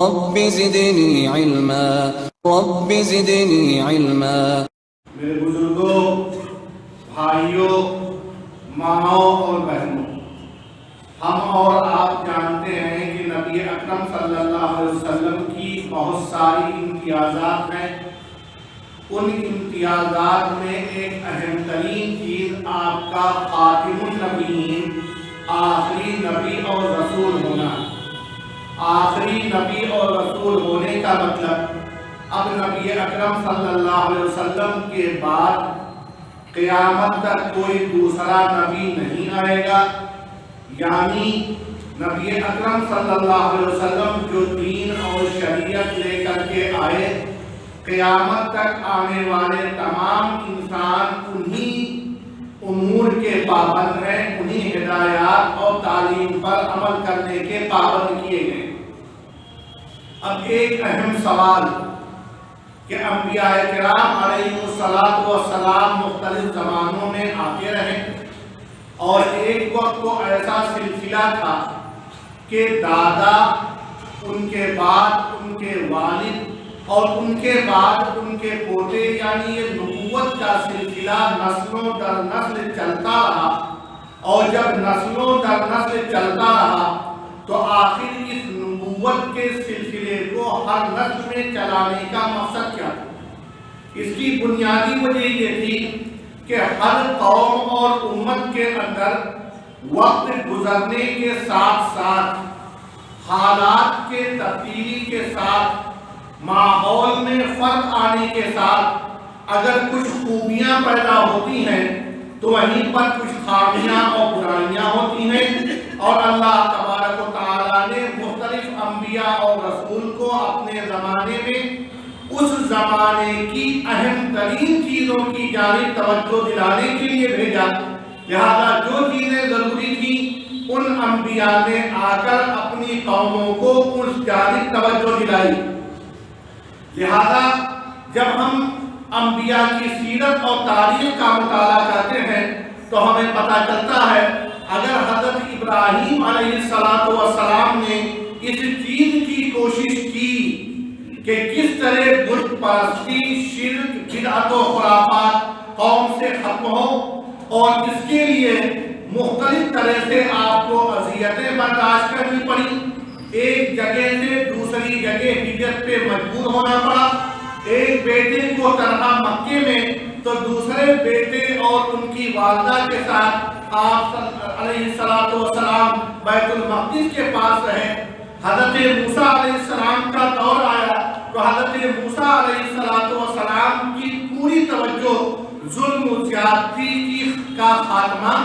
رب زدنی علما رب زدنی علما۔ میرے بزرگوں، بھائیوں، ماؤں اور بہنوں، ہم اور آپ جانتے ہیں کہ نبی اکرم صلی اللہ علیہ وسلم کی بہت ساری امتیازات ہیں۔ ان امتیازات میں ایک اہم ترین چیز آپ کا خاتم النبیین، آخری نبی اور رسول ہونا۔ آخری نبی اور رسول ہونے کا مطلب اب نبی اکرم صلی اللہ علیہ وسلم کے بعد قیامت تک کوئی دوسرا نبی نہیں آئے گا، یعنی نبی اکرم صلی اللہ علیہ وسلم جو دین اور شریعت لے کر کے آئے، قیامت تک آنے والے تمام انسان انہی امور کے پابند ہیں، انہی ہدایات اور تعلیم پر عمل کرنے کے پابند کیے گئے۔ اب ایک اہم سوال کہ انبیاء کرام علیہ السلام مختلف زمانوں میں آتے رہے، اور ایک وقت تو ایسا سلسلہ تھا کہ دادا، ان کے بعد ان کے والد اور ان کے بعد ان کے پوتے، یعنی یہ نبوت کا سلسلہ نسلوں در نسل چلتا رہا، اور جب نسلوں در نسل چلتا رہا تو آخر اس نبوت کے سلسلے کو ہر نسل میں چلانے کا مقصد کیا تھا؟ اس کی بنیادی وجہ یہ تھی کہ ہر قوم اور امت کے اندر وقت گزرنے کے ساتھ ساتھ، حالات کے تبدیلی کے ساتھ، ماحول میں فرق آنے کے ساتھ اگر کچھ خوبیاں پیدا ہوتی ہیں تو وہیں پر کچھ خامیاں اور برائیاں ہوتی ہیں، اور اللہ تبارک و تعالیٰ نے مختلف انبیاء اور رسول کو اپنے زمانے میں اس زمانے کی اہم ترین چیزوں کی جانب توجہ دلانے کے لیے بھیجا۔ لہذا جو چیزیں ضروری تھیں ان انبیاء نے آ کر اپنی قوموں کو اس جانب توجہ دلائی۔ لہذا جب ہم انبیاء کی سیرت اور تاریخ کا مطالعہ کرتے ہیں تو ہمیں پتہ چلتا ہے اگر حضرت ابراہیم علیہ السلام نے اس چیز کی کوشش کی کہ کس طرح بت پرستی، شرک، بدعت و خرافات قوم سے ختم ہو، اور اس کے لیے مختلف طرح سے آپ کو اذیتیں برداشت کرنی پڑی، ایک جگہ سے دوسری جگہ ہجرت پہ مجبور ہونا پڑا، ایک بیٹے کو تنہا مکے میں تو دوسرے بیٹے اور ان کی والدہ کے ساتھ آپ علیہ السلام بیت المقدس کے پاس رہے۔ حضرت موسیٰ علیہ السلام کا دور آیا تو حضرت موسیٰ علیہ السلام کی پوری توجہ ظلم و زیادتی کی کا خاتمہ،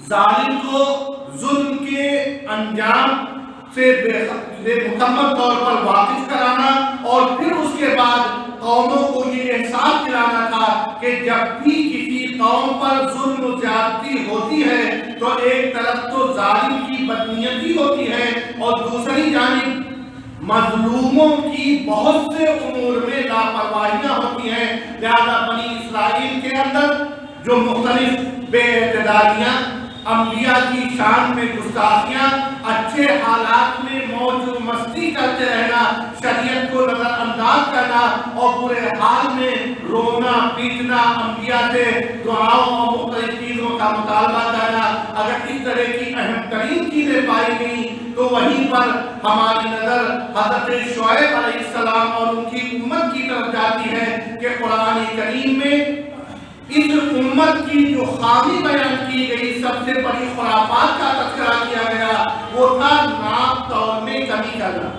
ظالم کو ظلم کے انجام سے مکمل طور پر واقف کرانا، اور پھر اس کے بعد قوموں کو یہ احساس دلانا تھا کہ جب بھی کسی قوم پر ظلم و زیادتی ہوتی ہے تو ایک طرف تو ظالم کی بدنیتی ہوتی ہے اور دوسری جانب مظلوموں کی بہت سے امور میں لاپرواہیاں ہوتی ہیں۔ لہذا بنی اسرائیل کے اندر جو مختلف بے اعتدالیاں، انبیاء کی شان میں گستاخیاں، اچھے حالات میں موج و مستی کرتے رہنا، شریعت کو نظر انداز کرنا، اور برے حال میں رونا پیٹنا، انبیاء سے دعاؤں اور مختلف چیزوں کا مطالبہ کرنا، اگر اس طرح کی اہم ترین چیزیں پائی گئیں تو وہیں پر ہماری نظر حضرت شعیب علیہ السلام اور ان کی امت کی طرف جاتی ہے کہ قرآن کریم میں اس امت کی جو خامی بیان کی گئی، سب سے بڑی خرافات کا تذکرہ کیا گیا، وہ تھا ناپ تول میں کمی کرنا،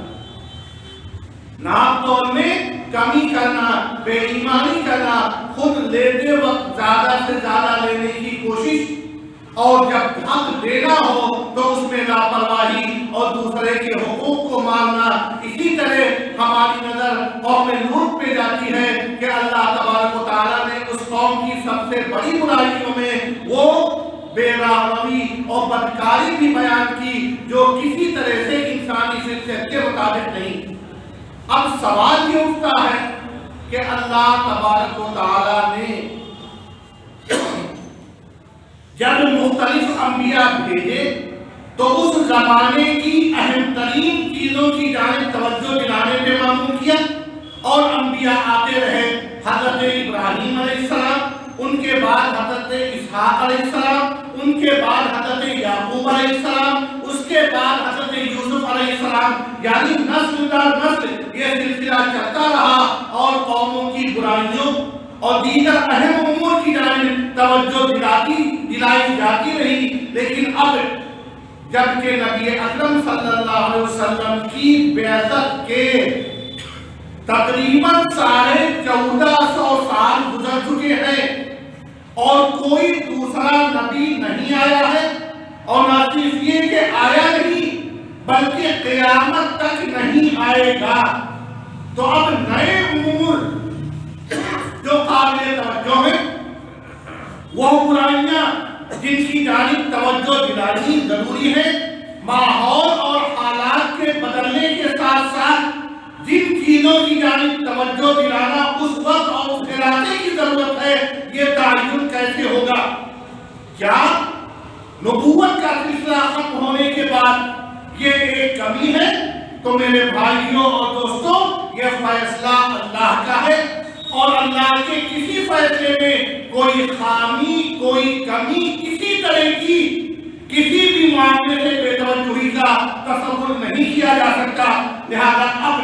ناپ تول میں کمی کرنا، بے ایمانی کرنا، خود لیتے وقت زیادہ سے زیادہ لینے کی کوشش، اور جب حق دینا ہو تو اس میں لاپرواہی اور دوسرے کے حقوق کو مارنا۔ اسی طرح ہماری نظر قوم لوط پہ جاتی ہے کہ اللہ تبارک و تعالیٰ نے اس قوم کی سب سے بڑی برائیوں میں وہ بے رحمی اور بدکاری بھی بیان کی جو کسی طرح سے انسانی فطرت کے مطابق نہیں۔ اب سوال یہ اٹھتا ہے کہ اللہ تبارک و تعالیٰ نے جب مختلف انبیاء بھیجے تو اس زمانے کی اہم ترین چیزوں کی جانب توجہ دلانے پہ معمول کیا، اور انبیاء آتے رہے، حضرت ابراہیم علیہ السلام، ان کے بعد حضرت اسحاق علیہ السلام، ان کے بعد حضرت یعقوب علیہ السلام، اس کے بعد حضرت یوسف علیہ السلام، یعنی نسل در نسل یہ سلسلہ چلتا رہا، اور قوموں کی برائیوں اور دیگر اہم امور کی جانب توجہ دلائی جاتی رہی۔ لیکن اب جبکہ نبی اکرم صلی اللہ علیہ وسلم کی بعثت کے تقریباً 1450 سال گزر چکے ہیں اور کوئی دوسرا نبی نہیں آیا ہے، اور نہ صرف یہ کہ آیا نہیں بلکہ قیامت تک نہیں آئے گا، تو اب نئے امور جو قابل توجہ ہیں، وہ برائیاں جن کی جانب توجہ دلانی ضروری ہے، ماحول اور حالات کے بدلنے کے ساتھ ساتھ جن چیزوں کی جانب توجہ دلانا اس وقت اور اس علاقے کی ضرورت ہے، یہ تعین کیسے ہوگا؟ کیا نبوت کا سلسلہ ختم ہونے کے بعد یہ ایک کمی ہے؟ تو میرے بھائیوں اور دوستوں، یہ فیصلہ اللہ کا ہے، اور اللہ کے کسی فیصلے میں کوئی خامی، کوئی کمی، کسی طرح کی کسی بھی معاملے سے بے توجہی کا تصور نہیں کیا جا سکتا۔ لہذا اب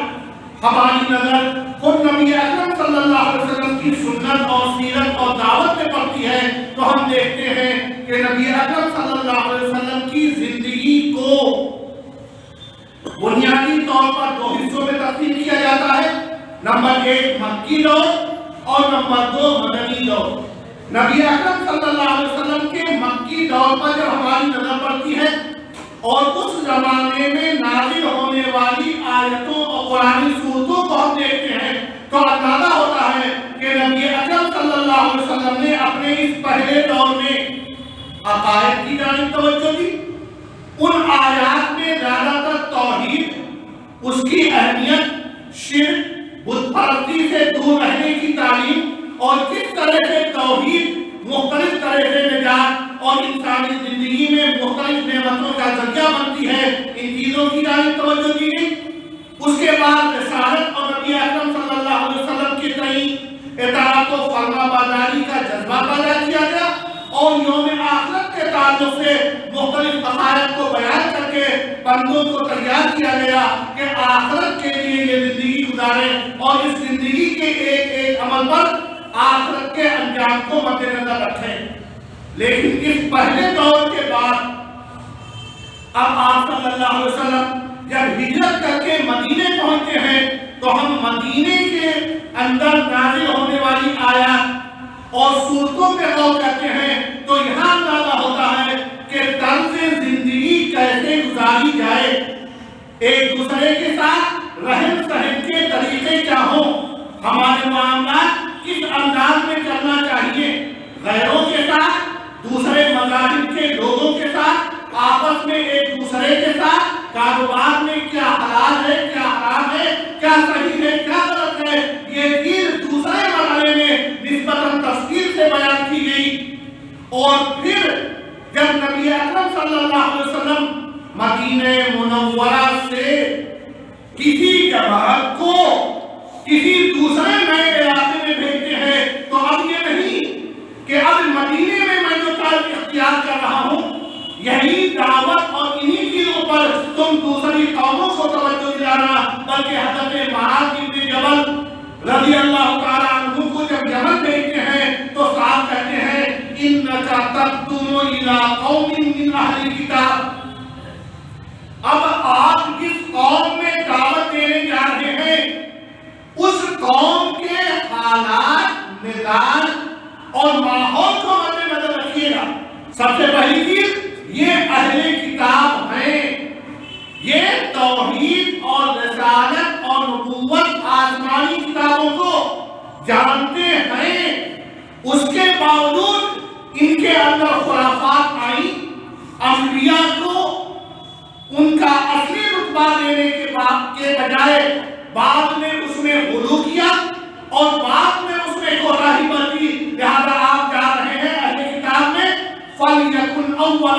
ہماری نظر خود نبی اکرم صلی اللہ علیہ وسلم کی سنت اور سیرت اور دعوت میں پڑتی ہے، تو ہم دیکھتے ہیں کہ نبی اکرم صلی اللہ علیہ وسلم کی زندگی کو بنیادی طور پر دو حصوں میں تقسیم کیا جاتا ہے، نمبر 1 مکی دور اور نمبر 2 مدنی دور۔ نبی اکرم صلی اللہ علیہ وسلم کے مکی دور پر جب ہماری نظر پڑتی ہے اور اس زمانے میں نازل ہونے والی آیتوں اور قرآنی صورتوں کو ہم دیکھتے ہیں، تو اندازہ ہوتا ہے کہ نبی اکرم صلی اللہ علیہ وسلم نے اپنے اس پہلے دور میں عقائد کی جانب توجہ دی۔ ان آیات میں زیادہ تر توحید، اس کی اہمیت، شرک، بت پرستی سے دور رہنے کی تعلیم، اور کس طرح سے توحید مختلف طرح سے نجات اور انسانی زندگی میں مختلف نعمتوں کا ذریعہ بنتی ہے، ان چیزوں کی جانب توجہ دی گئی۔ اس کے بعد رسالت اور نبی اکرم صلی اللہ علیہ وسلم کے تئیں اطاعت و فرما برداری کا جذبہ پیدا کیا گیا، اور یوم آخرت کے تعلق سے مختلف حقائق کو بیان کر کے بندوں کو تیار کیا گیا کہ آخرت کے لیے یہ زندگی گزاریں، اور اس زندگی کے ایک ایک عمل پر آخرت کے انجام کو مد نظر رکھیں۔ لیکن اس پہلے دور کے بعد اب آپ صلی اللہ علیہ وسلم جب ہجرت کر کے مدینے پہنچتے ہیں، تو ہم مدینے کے اندر نازل ہونے والی آیات اور صورتوں پہ غور کرتے ہیں، تو یہاں اندازہ ہوتا ہے کہ طرز زندگی کیسے گزاری جائے، ایک دوسرے کے ساتھ رہن سہن کے طریقے کیا ہوں، ہمارے معاملات کس انداز میں چلنا چاہیے، غیروں کے ساتھ، دوسرے مذاہب کے لوگوں کے ساتھ، آپس میں ایک دوسرے کے ساتھ، کاروبار میں کیا حلال ہے، کیا حرام ہے، کیا صحیح ہے، کیا غلط ہے، یہ چیز دوسرے مرحلے میں نسبتاً تفصیل سے بیان کی گئی۔ اور پھر جب نبی اکرم صلی اللہ علیہ وسلم مدینہ منورہ سے کسی جماعت کو کسی دوسرے نئے علاقے میں بھیجتے ہیں، تو اب یہ نہیں کہ اب مدینے میں میں جو طرز اختیار کر رہا ہوں، یہی دعوت اور انہی چیزوں پر تم دوسری قوموں کو توجہ دلانا، بلکہ حضرت معاذ بن جبل رضی اللہ تعالیٰ عنہ کو جب یمن بھیجتے ہیں تو صاحب کہتے ہیں انکا تقدم الی قوم من اہل کتاب۔ اب آپ جس قوم میں دعوت دینے جا رہے ہیں، اس قوم کے حالات، مزاج اور ماحول کو مد نظر رکھیے گا۔ سب سے پہلی چیز، یہ اہل کتاب ہیں، یہ توحید اور رسالت اور نبوت آسمانی کتابوں کو جانتے ہیں، اس کے باوجود ان کے اندر خرافات آئی، انبیاء کو ان کا اصلی رتبہ دینے کے بجائے بعد میں اس میں غلو کیا اور بعد میں اس میں کوتاہی برتی۔ لہذا آپ جا رہے ہیں اہل کتاب میں فَلْيَكُنْ أَوَّلَ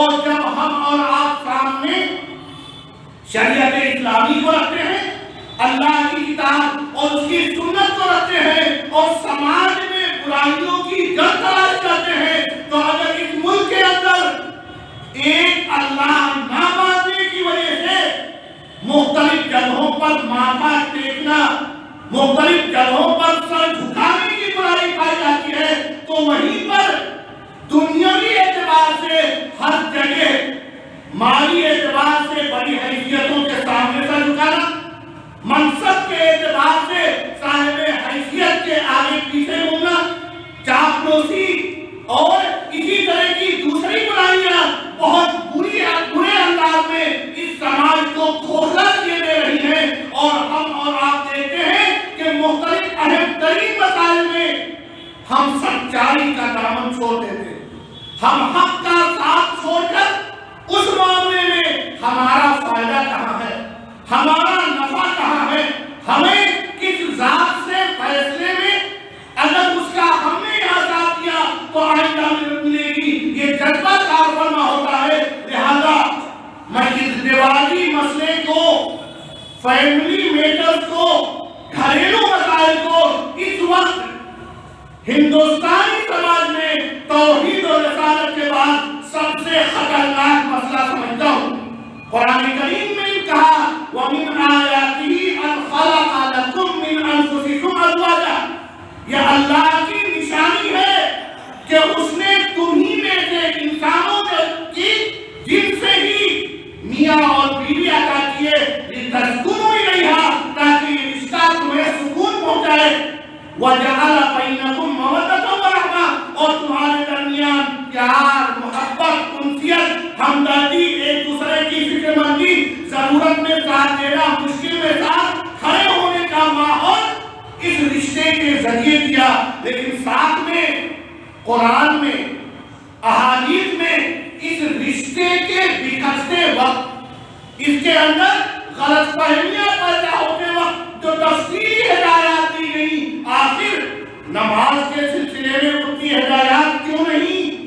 اور جب ہم اور آپ سامنے شریعت اسلامی کو رکھتے ہیں، اللہ کی کتاب اور اس کی سنت کو رکھتے ہیں اور سماج میں برائیوں کی جڑ تلاش کرتے ہیں، تو اگر اس ملک کے اندر ایک اللہ نہ ماننے کی وجہ سے مختلف جگہوں پر ماتھا ٹیکنا، مختلف جگہوں پر سر جھکانے کی برائی پائی جاتی ہے، تو وہیں پر دنیاوی اعتبار سے ہر جگہ مالی اعتبار سے بڑی حیثیتوں کے سامنے سر جھکانا، منصب کے اعتبار سے صاحب حیثیت کے آگے پیچھے ہونا، چاپلوسی اور اسی طرح کی دوسری برائیاں بہت برے انداز میں اس سماج کو کھوکھلا کیے دے رہی ہیں، اور ہم اور آپ دیکھتے ہیں کہ مختلف اہم ترین مسائل میں ہم سچائی کا دامن چھوڑ دیتے ہیں، ہم حق کا ساتھ چھوڑ کر اس معاملے میں ہمارا فائدہ کہاں ہے، ہمارا نفع کہاں ہے، ہمیں کس ذات سے فیصلے میں اگر اس کا ہم نے یہاں ساتھ دیا تو آئندہ میں ملے گی، یہ جذبہ کار فرما ہوتا ہے۔ لہذا میں اس دیوالی مسئلے کو، فیملی میٹرز کو، گھریلو مسائل کو اس وقت ہندوستانی سماج میں توحید و رسالت کے بعد سب سے خطرناک مسئلہ سمجھتا ہوں۔ قرآن کریم میں کہا وَمِنْ آيَاتِهِ أَنْ خَلَقَ لَكُم مِّنْ أَنفُسِكُمْ أَزْوَاجًا، یہ اللہ کی نشانی ہے کہ اس نے تمہیں میں سے انسانوں کی جن سے ہی میاں اور بیوی عطا کیے لِتَسْكُنُوا إِلَيْهَا، تاکہ یہ رشتہ تمہیں سکون پہنچائے، وَجَعَلَ بَيْنَكُم مَّوَدَّةً وَرَحْمَةً، اور تمہارے درمیان پیار، محبت، انسیت، ہمدردی، ایک دوسرے کی فکر مندی، ضرورت میں ساتھ دینا، مشکل میں ساتھ کھڑے ہونے کا ماحول اس رشتے کے ذریعے دیا۔ لیکن ساتھ میں قرآن میں، احادیث میں اس رشتے کے بکھرتے وقت، اس کے اندر غلط فہمیاں پیدا ہوتے وقت جو تفصیلی ہدایات دی گئی، آخر نماز کے سلسلے میں اتنی ہدایات کیوں نہیں؟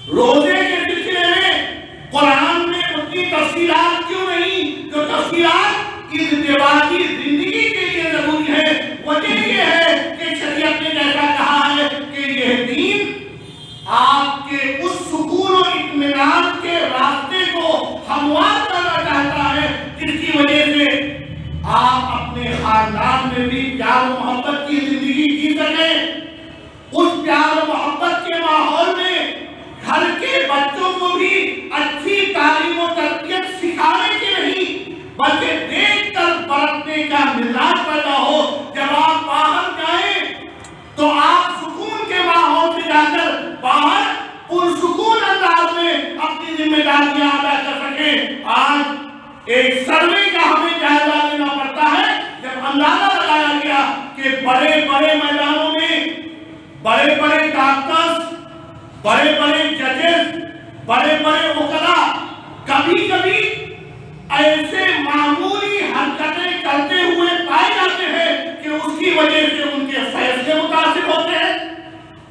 روزے کے سلسلے میں قرآن میں اتنی تفصیلات کیوں نہیں؟ جو تفصیلات اس دیوالی زندگی کے لیے ضروری ہے۔ وجہ یہ ہے کہ شریعت نے جیسا کہا ہے کہ یہ دین آپ کے اس سکون و اطمینان کے راستے کو ہموار کرنا چاہتا ہے جس کی وجہ سے آپ اپنے خاندان میں بھی پیار و محبت کی زندگی جی سکیں۔ اس پیار و محبت کے ماحول میں گھر کے بچوں کو بھی اچھی تعلیم و تربیت سکھانے کی نہیں بلکہ دیکھ کر برتنے کا مزاج پیدا ہو۔ جب آپ باہر جائیں تو آپ سکون کے ماحول سے جا کر باہر پرسکون انداز میں اپنی ذمہ داریاں ادا کر سکیں۔ آج ایک سروے کا ہمیں جائزہ لینا پڑتا ہے جب اندازہ لگایا گیا کہ بڑے بڑے میدانوں میں بڑے بڑے ڈاکٹرز، بڑے بڑے ججز، بڑے بڑے وکلاء کبھی کبھی ایسے معمولی حرکتیں کرتے ہوئے پائے جاتے ہیں کہ اس کی وجہ سے ان کے فیصلے متاثر ہوتے ہیں،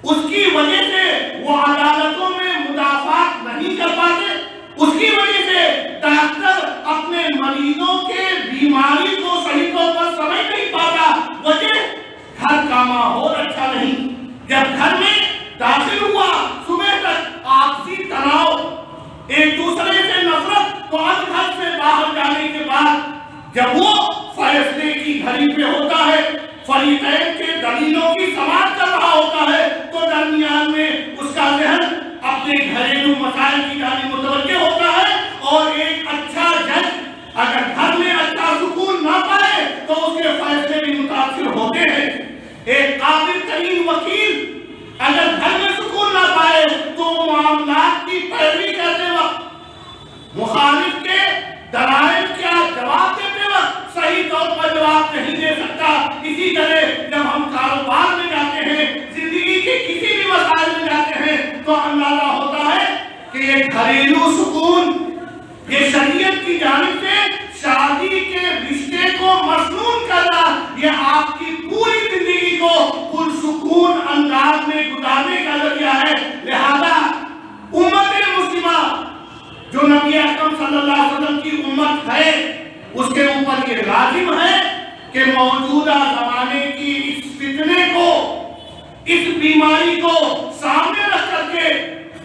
اس کی وجہ سے وہ عدالتوں میں مدافعات نہیں کر پاتے، اس کی وجہ سے ڈاکٹر اپنے مریضوں کے بیماری کو صحیح طور پر سمجھ نہیں پاتا۔ وجہ گھر کا ماحول اچھا نہیں۔ جب گھر میں داخل ہوا صبح تک آپسی تناؤ، ایک دوسرے سے نفرت، تو اب گھر سے باہر جانے کے بعد جب وہ فیصلے کی گھڑی پہ ہوتا ہے، فریقین کے دلیلوں کی سماعت کر رہا ہوتا ہے، تو درمیان میں اس کا ذہن اپنے گھریلو مسائل کی جانب متوجہ ہوتا ہے، اور ایک اچھا جج اگر گھر میں اچھا سکون نہ پائے تو اس کے فیصلے بھی متاثر ہوتے ہیں۔ ایک قابل ترین وکیل اگر گھر میں سکون نہ پائے تو معاملات کی پیروی کرتے وقت، مخالف کے دلائل کیا جواب دیتے وقت صحیح طور پر جواب نہیں دے سکتا۔ اسی طرح جب ہم کاروبار میں جاتے ہیں، زندگی کے کسی بھی مسائل میں جاتے ہیں، تو اندازہ ہوتا ہے کہ یہ گھریلو سکون، یہ شریعت کی جانب سے شادی کے کہ موجودہ زمانے کی اس فتنے کو، اس بیماری کو سامنے رکھ کر کے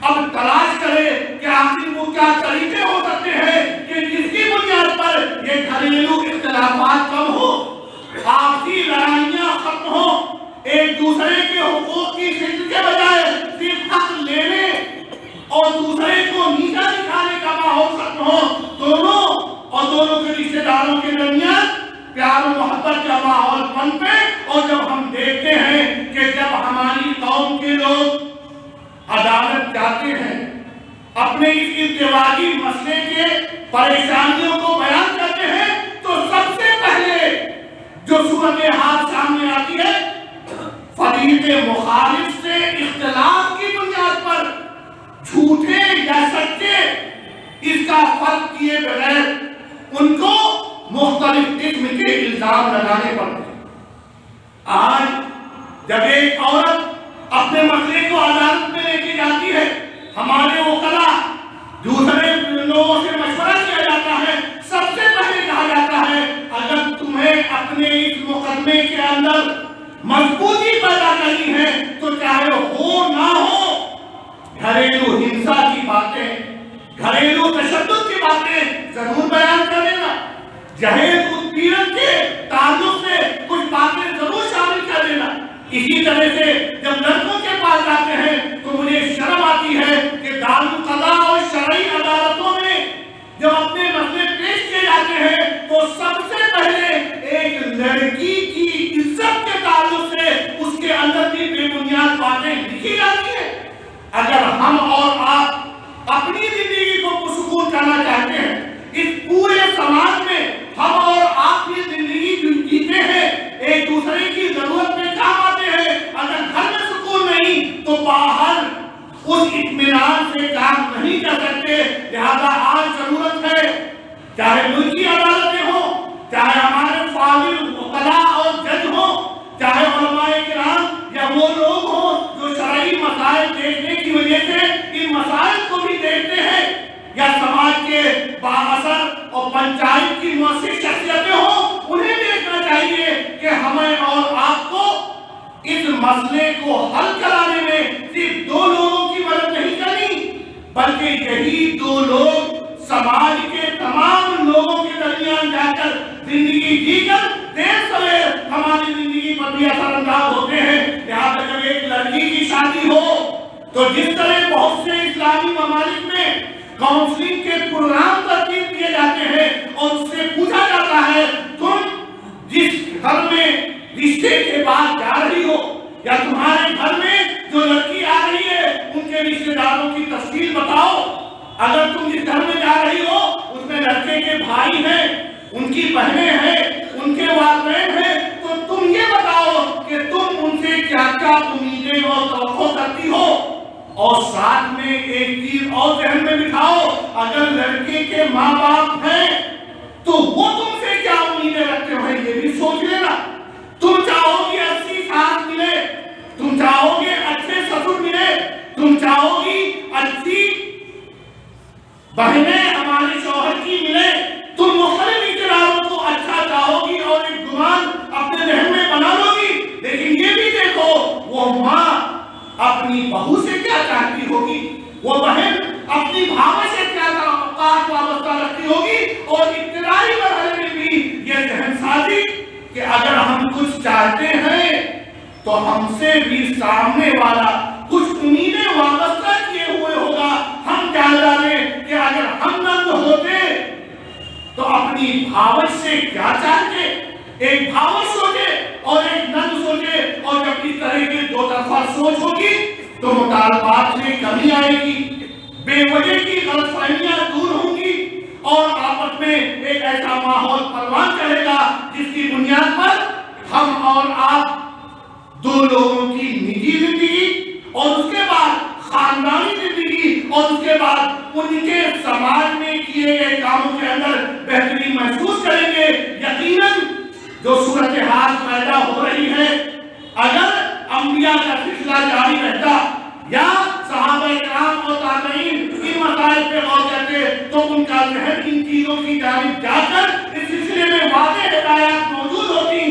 اب تلاش کرے کہ آخر وہ کیا طریقے ہو سکتے ہیں کہ جس کی بنیاد پر یہ گھریلو اختلافات کم ہو، آپسی لڑائیاں ختم ہو، ایک دوسرے کے حقوق کی فکر کے بجائے صرف حق لینے اور دوسرے کو نیچا دکھانے کا ماحول ختم ہو، دونوں کے رشتے داروں کے درمیان پیار و محبت کا ماحول پنپے۔ اور جب ہم دیکھتے ہیں کہ جب ہماری قوم کے لوگ عدالت جاتے ہیں، اپنے اس ازدواجی مسئلے کے پریشانیوں کو بیان کرتے ہیں، تو سب سے پہلے جو صورتحال سامنے آتی ہے، فریق مخالف سے اختلاف کی بنیاد پر جھوٹے یا سچے اس کا فرق کیے بغیر ان کو مختلف قسم کے الزام لگانے پڑتے ہیں۔ آج جب ایک عورت اپنے مسئلے کو عدالت میں لے کے جاتی ہے، ہمارے وکلاء دوسرے لوگوں سے مشورہ کیا جاتا ہے، سب سے پہلے کہا جاتا ہے اگر تمہیں اپنے اس مقدمے کے اندر مضبوطی پیدا کرنی ہے تو چاہے ہو نہ ہو، گھریلو ہنسا کی باتیں، گھریلو تشدد کی باتیں ضرور بیان کر دینا، جہیز اتپیڑن کے تعلق سے کچھ باتیں ضرور شامل کر دینا۔ اسی طرح سے جب لڑکوں کے پاس جاتے ہیں تو مجھے شرم آتی ہے کہ دارالقضاء اور شرعی عدالتوں میں جب اپنے مسئلے پیش کیے جاتے ہیں تو سب سے پہلے ایک لڑکی کی عزت کے تعلق سے اس کے اندر کی بے بنیاد باتیں لکھی جاتی ہیں۔ اگر ہم اور آپ اپنی زندگی کو پرسکون کرنا چاہتے ہیں، اس پورے سماج میں ہم اور آپ کی زندگی جیتے ہیں، ایک دوسرے کی ضرورت میں کام آتے ہیں، اگر گھر میں سکون نہیں تو باہر اس اطمینان سے کام نہیں کر سکتے۔ لہذا آج ضرورت ہے، چاہے ملکی عدالتیں ہوں، چاہے ہمارے فاضل وکلاء اور جج ہوں، چاہے علماء کرام یا وہ لوگ ہوں جو شرعی مسائل دیکھنے کی وجہ سے ان مسائل کو بھی دیکھتے ہیں، یا سماج کے بااثر اور پنچایت کی مؤثر شخصیتیں ہوں، انہیں دیکھنا چاہیے کہ ہمیں اور آپ کو اس مسئلے کو حل کرانے میں صرف دو لوگوں کی مدد نہیں کرنی، بلکہ یہی دو لوگ سماج کے تمام لوگوں کے درمیان جا کر زندگی جی کر دیر سویر ہماری زندگی پر بھی اثر انداز ہوتے ہیں۔ لہٰذا جب ایک لڑکی کی شادی ہو تو جس طرح بہت سے اسلامی ممالک میں کاؤنسلنگ کے پروگرام ترتیب دیے جاتے ہیں اور اس سے پوچھا جاتا ہے تم جس گھر میں رشتے کے بعد جا رہی ہو یا تمہارے گھر میں جو لڑکی آ رہی ہے ان کے رشتے داروں کی تفصیل بتاؤ۔ اگر تم جس گھر میں جا رہی ہو اس میں لڑکے کے بھائی ہیں، ان کی بہنیں ہیں، ان کے والدین ہیں، تو تم یہ بتاؤ کہ تم ان سے کیا کیا امیدیں اور توقع کرتی ہو، اور ساتھ میں ایک چیز اور ذہن میں بٹھاؤ، اگر لڑکے کے ماں باپ ہیں تو وہ تم سے کیا امیدیں رکھتے ہیں یہ بھی سوچ لینا۔ تم چاہو گی 80 سال ملے، تم چاہو گے اچھے سسر ملے، تم چاہو گی اچھی بہنیں ہمارے شوہر کی ملے، تم مختلف اقراروں کو اچھا چاہو گی اور ایک گمان اپنے ذہن میں بنا لو گی، لیکن یہ بھی دیکھو وہ ماں اپنی بہو سے کیا چاہتی ہوگی، وہ بہن اپنی بھاوا سے کیا تعلقات وابستہ رکھتی ہوگی، اور ابتدائی مرحلے میں بھی یہ ذہن سازی کہ اگر ہم کچھ چاہتے ہیں تو ہم سے بھی سامنے والا کچھ امیدیں وابستہ کیے ہوئے ہوگا۔ ہم جان لیں کہ اگر ہم نند ہوتے تو اپنی بھاوش سے کیا چاہتے، ایک بھاوش سوچے اور ایک نند سوچے، اور جب اس طرح کی دو طرفہ سوچ ہوگی تو مطالبات میں کمی آئے گی، بے وجہ کی غلط فہمیاں دور ہوں گی، اور آپس میں ایک ایسا ماحول پروان چلے گا جس کی بنیاد پر ہم اور آپ دو لوگوں کی نجی زندگی اور اس کے بعد خاندانی زندگی اور اس کے بعد ان کے سماج میں کیے گئے کاموں کے اندر بہتری محسوس کریں گے۔ یقیناً جو صورتحال پیدا ہو رہی ہے، اگر انبیاء کا سلسلہ جاری رہتا یا صحابہ کرام اور تابعین ان مسائل پہ غور کرتے تو ان کا ذہن ان چیزوں کی جانب جا کر اس سلسلے میں واضح ہدایات موجود ہوتی